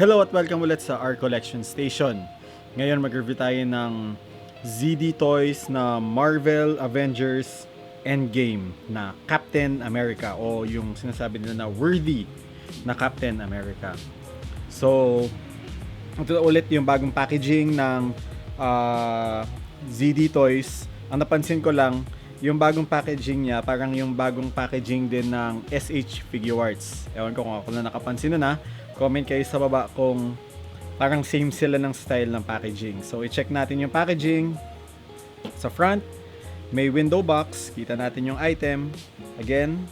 Hello at welcome ulit sa our collection station. Ngayon mag-review tayo ng ZD Toys na Marvel Avengers Endgame na Captain America o yung sinasabi nila na worthy na Captain America. So, ito ulit yung bagong packaging ng ZD Toys. Ang napansin ko lang, yung bagong packaging niya, parang yung bagong packaging din ng SH Figuarts. Ewan ko kung ako na nakapansin na. Comment kayo sa baba kung parang same sila ng style ng packaging. So, i-check natin yung packaging. Sa front, may window box. Kita natin yung item. Again,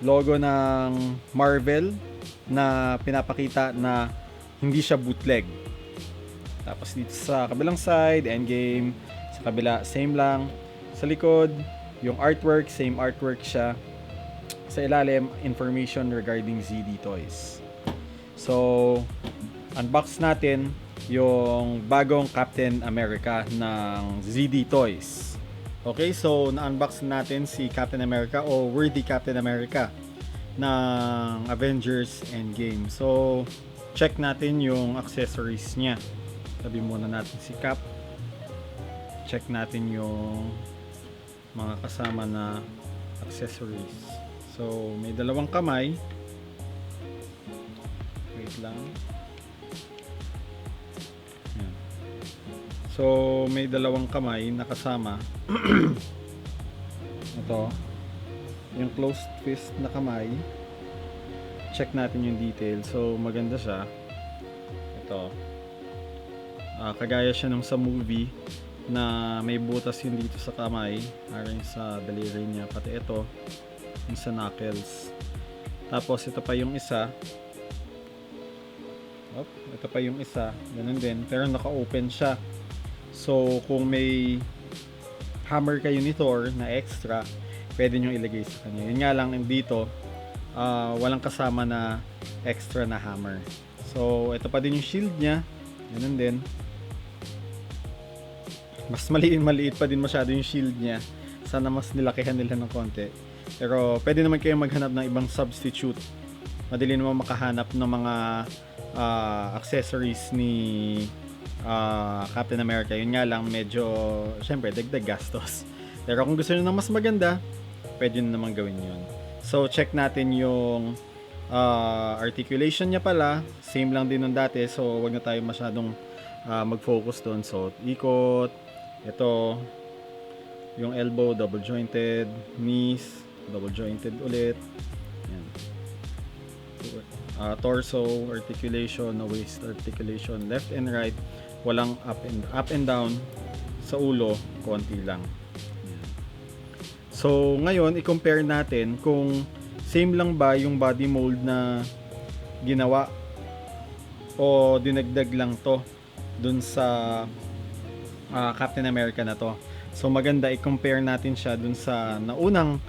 logo ng Marvel na pinapakita na hindi siya bootleg. Tapos dito sa kabilang side, Endgame. Sa kabila, same lang. Sa likod, yung artwork, same artwork siya. Sa ilalim, information regarding ZD Toys. So, unbox natin yung bagong Captain America ng ZD Toys. Okay, so na-unbox natin si Captain America o worthy Captain America ng Avengers Endgame. So, check natin yung accessories niya. Tabi muna natin si Cap. Check natin yung mga kasama na accessories. So, may dalawang kamay. Wait lang. Yan. So, may dalawang kamay na kasama. Ito. Yung closed fist na kamay. Check natin yung detail. So, maganda siya. Ito. Kagaya siya nung sa movie na may butas yun dito sa kamay. Parang sa daliri niya. Pati ito. Yung sa knuckles. Tapos, ito pa yung isa. Ito pa yung isa, ganun din, pero naka-open siya. So, kung may hammer kayo ni Thor na extra, pwede nyo ilagay sa kanya. Yun nga lang dito, walang kasama na extra na hammer. So, ito pa din yung shield niya, ganun din. Mas maliit pa din masyado yung shield niya. Sana mas nilakihan nila ng konti. Pero, pwede naman kayong maghanap ng ibang substitute. Madali naman makahanap ng mga accessories ni Captain America. Yun nga lang, medyo syempre dagdag gastos. Pero kung gusto niyo ng mas maganda, pwede nyo naman gawin yun. So check natin yung articulation niya pala. Same lang din nung dati, so wag na tayo masyadong mag-focus doon. So ikot, ito yung elbow double jointed, knees double jointed ulit. Yan. Torso articulation, na waist articulation, left and right, walang up and down. Sa ulo, konti lang. So ngayon, i-compare natin kung same lang ba yung body mold na ginawa o dinagdag lang to dun sa Captain America na to. So maganda i-compare natin siya dun sa naunang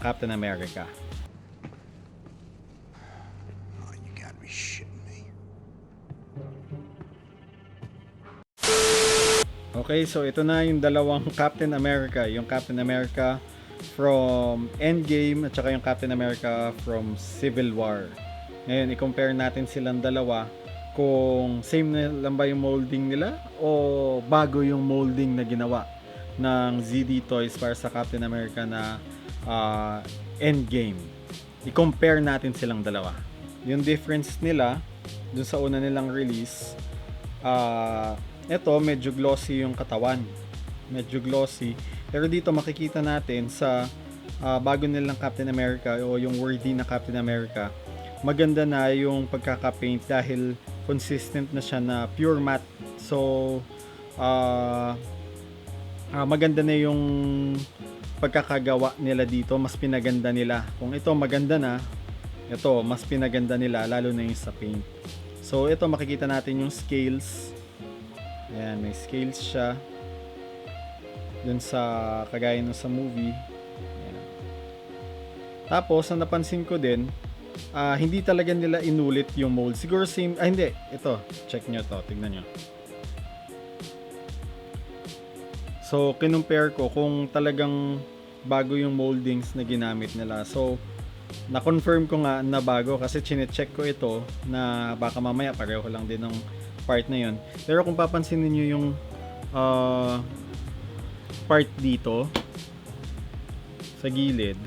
Captain America. Okay, so ito na yung dalawang Captain America. Yung Captain America from Endgame at saka yung Captain America from Civil War. Ngayon, i-compare natin silang dalawa kung same na lang ba yung molding nila o bago yung molding na ginawa ng ZD Toys para sa Captain America na Endgame. I-compare natin silang dalawa. Yung difference nila dun sa una nilang release, ito, medyo glossy yung katawan. Medyo glossy. Pero dito makikita natin sa bago nilang Captain America o yung worthy na Captain America, maganda na yung pagkaka-paint dahil consistent na siya na pure matte. So, maganda na yung pagkakagawa nila dito. Mas pinaganda nila. Kung ito maganda na, ito mas pinaganda nila lalo na yung sa paint. So, ito makikita natin yung scales. Ayan, may scales siya dun sa kagaya nung sa movie. Ayan. Tapos, ang napansin ko din, hindi talaga nila inulit yung mold. Siguro same, hindi, ito, check nyo to, tignan nyo. So, kinumpare ko kung talagang bago yung moldings na ginamit nila. So, na-confirm ko nga na bago kasi chine-check ko ito na baka mamaya pareho lang din ng part na yun. Pero kung papansinin nyo yung part dito sa gilid,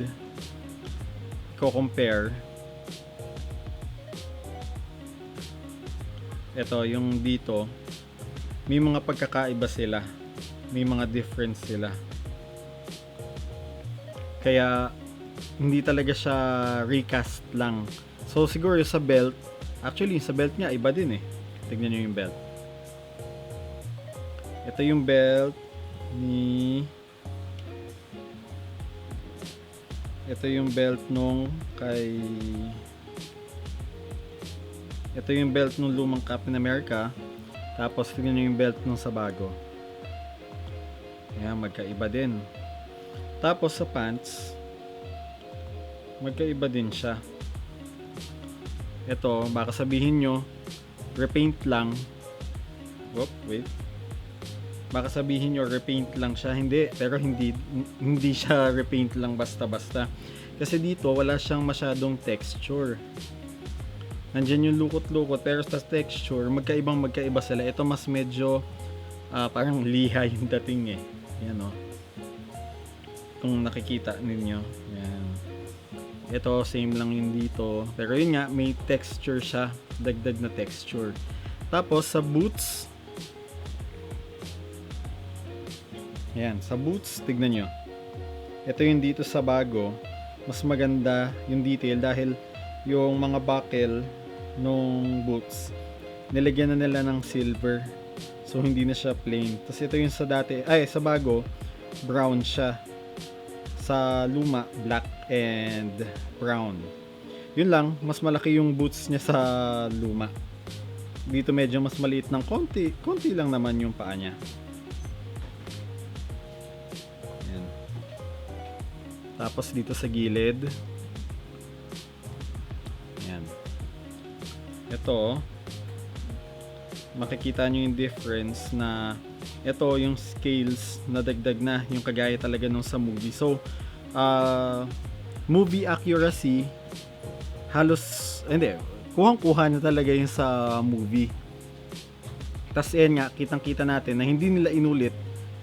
ko compare ito yung dito, may mga pagkakaiba sila, may mga difference sila, kaya hindi talaga siya recast lang. So siguro sa belt, actually sa belt niya iba din eh. Tignan nyo yung belt. Ito yung belt ni, ito yung belt nung kay, ito yung belt nung lumang Captain America. Tapos tignan nyo yung belt nung sa bago. Ayan, magkaiba din. Tapos sa pants, magkaiba din siya. Ito, baka sabihin nyo repaint lang. Wait. Baka sabihin nyo repaint lang siya. Hindi, pero hindi siya repaint lang basta-basta. Kasi dito wala siyang masyadong texture. Nandiyan yung lukot-lukot, pero sa texture magkaiba sila. Ito mas medyo parang liha yung dating eh. Yan o. Kung nakikita ninyo. Yan. Ito same lang yun dito. Pero yun nga, may texture siya. Dagdag na texture. Tapos sa boots, yan, sa boots, tignan nyo. Ito yung dito sa bago, mas maganda yung detail dahil yung mga buckle nung boots, nilagyan na nila ng silver. So hindi na siya plain. Tapos ito yung sa dati, sa bago, brown siya. Sa luma, black and brown. Yun lang, mas malaki yung boots niya sa luma. Dito medyo mas maliit ng konti lang naman yung paa niya. Yan. Tapos dito sa gilid, yan. Ito, makikita nyo yung difference na ito yung scales na dagdag na, yung kagaya talaga nung sa movie. So, movie accuracy, halos, hindi, kuhang-kuha na talaga yung sa movie. Tas yan nga, kitang-kita natin na hindi nila inulit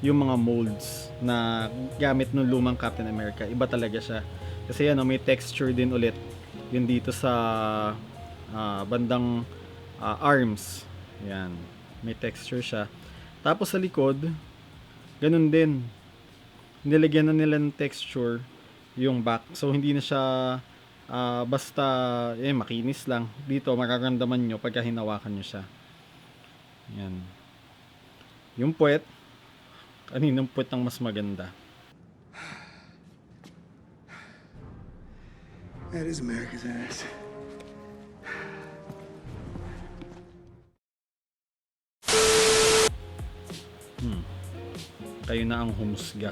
yung mga molds na gamit ng lumang Captain America. Iba talaga siya. Kasi yan, may texture din ulit. Yun dito sa bandang arms. Yan, may texture siya. Tapos sa likod, ganun din. Nilagyan na nila ng texture yung back. So hindi na siya basta makinis lang. Dito mararamdaman nyo pagka hinawakan nyo siya. Yan. Yung puwet, kaninang puwet ang mas maganda? That is America's ass. Kayo na ang humusga.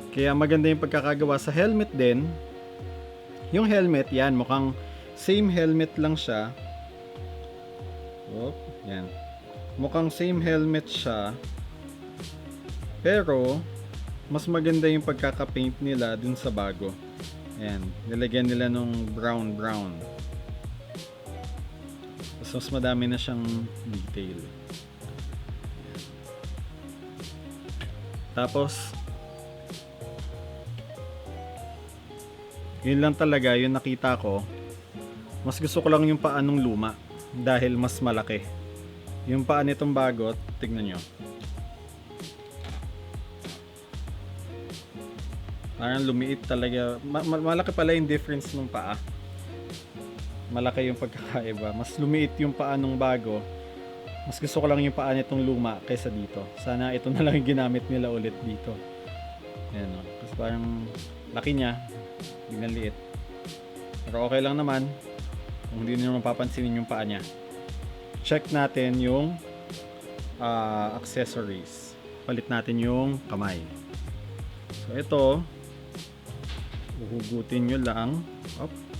Kaya maganda yung pagkakagawa sa helmet din. Yung helmet, yan, mukhang same helmet lang siya. Yan. Mukhang same helmet siya. Pero, mas maganda yung pagkaka-paint nila dun sa bago. Yan. Nilagyan nila nung brown. Mas madami na siyang detail. Tapos, yun lang talaga yung nakita ko. Mas gusto ko lang yung paa nung luma dahil mas malaki. Yung paa nitong bago, tignan nyo. Parang lumiit talaga. Malaki pala yung difference nung paa. Malaki yung pagkakaiba. Mas lumiit yung paa nung bago. Mas gusto ko lang yung paa nitong luma kaysa dito. Sana ito na lang yung ginamit nila ulit dito. Ayan o. Kasi parang laki niya. Biglang liit. Pero okay lang naman. Kung hindi nyo mapapansinin yung paa niya. Check natin yung accessories. Palit natin yung kamay. So ito, uhugutin nyo lang.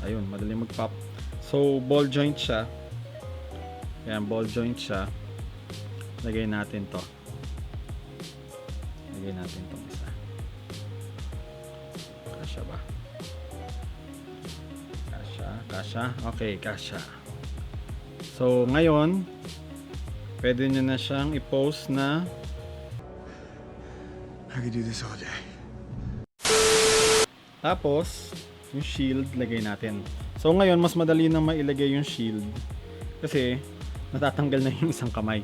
Ayun, madali mag-pop. So ball joint siya. Ayan, ball joint siya. Lagay natin to. Lagay natin tong isa. Kasha ba? Kasha? Okay, kasha. So, ngayon, pwede nyo na siyang i-post na I could do this all day. tapos, yung shield, lagay natin. So, ngayon, mas madali na mailagay yung shield kasi natatanggal na yung isang kamay.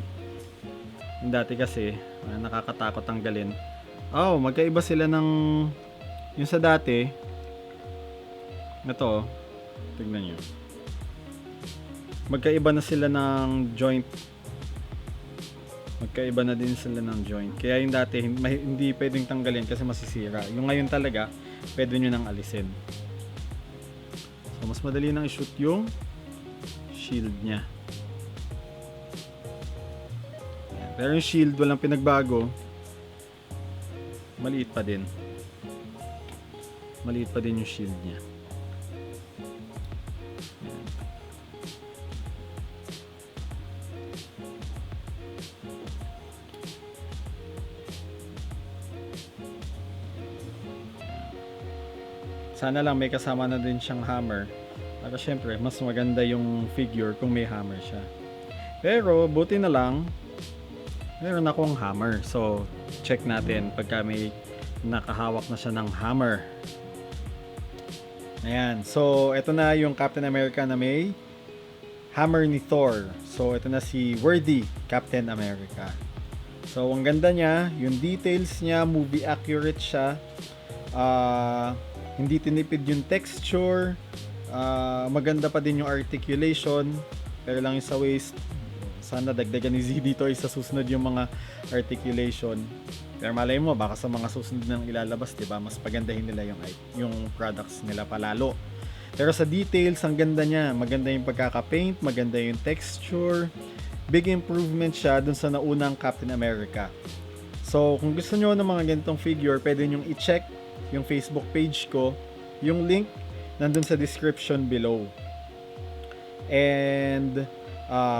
Yung dati kasi, nakakatakot tanggalin. Oh, magkaiba sila ng yung sa dati. Ito, tignan nyo. Magkaiba na sila ng joint. Magkaiba na din sila ng joint. Kaya yung dati, hindi pwedeng tanggalin kasi masisira. Yung ngayon talaga, pwede nyo nang alisin. So, mas madali nang i-shoot yung shield niya. Ayan. Pero yung shield, walang pinagbago. Maliit pa din. Maliit pa din yung shield niya. Ayan. Sana lang may kasama na din siyang hammer. Para syempre, mas maganda yung figure kung may hammer siya. Pero, buti na lang, meron akong hammer. So, check natin pagka may nakahawak na siya ng hammer. Ayan. So, ito na yung Captain America na may hammer ni Thor. So, ito na si Worthy Captain America. So, ang ganda niya. Yung details niya, movie accurate siya. Hindi tinipid yung texture. Maganda pa din yung articulation. Pero lang yung sa waist, sana dagdagan ni Z dito ay sa susunod yung mga articulation. Pero malay mo, baka sa mga susunod nang ilalabas, diba, mas pagandahin nila yung products nila palalo. Pero sa details, ang ganda niya. Maganda yung pagkaka-paint, maganda yung texture. Big improvement siya dun sa naunang Captain America. So, kung gusto nyo ng mga ganitong figure, pwede nyo i-check yung Facebook page ko. Yung link nandun sa description below. And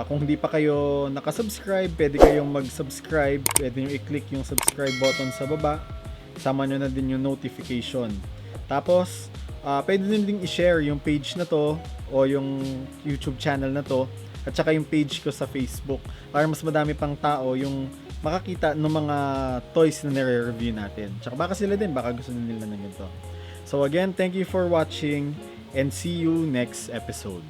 kung hindi pa kayo nakasubscribe, pwede kayong mag-subscribe. Pwede nyo i-click yung subscribe button sa baba. Sama nyo na din yung notification. Tapos, pwede din ding i-share yung page na to o yung YouTube channel na to at saka yung page ko sa Facebook para mas madami pang tao yung makakita ng mga toys na nire-review natin. Tsaka baka sila din, baka gusto nila ng ganito. So again, thank you for watching and see you next episode.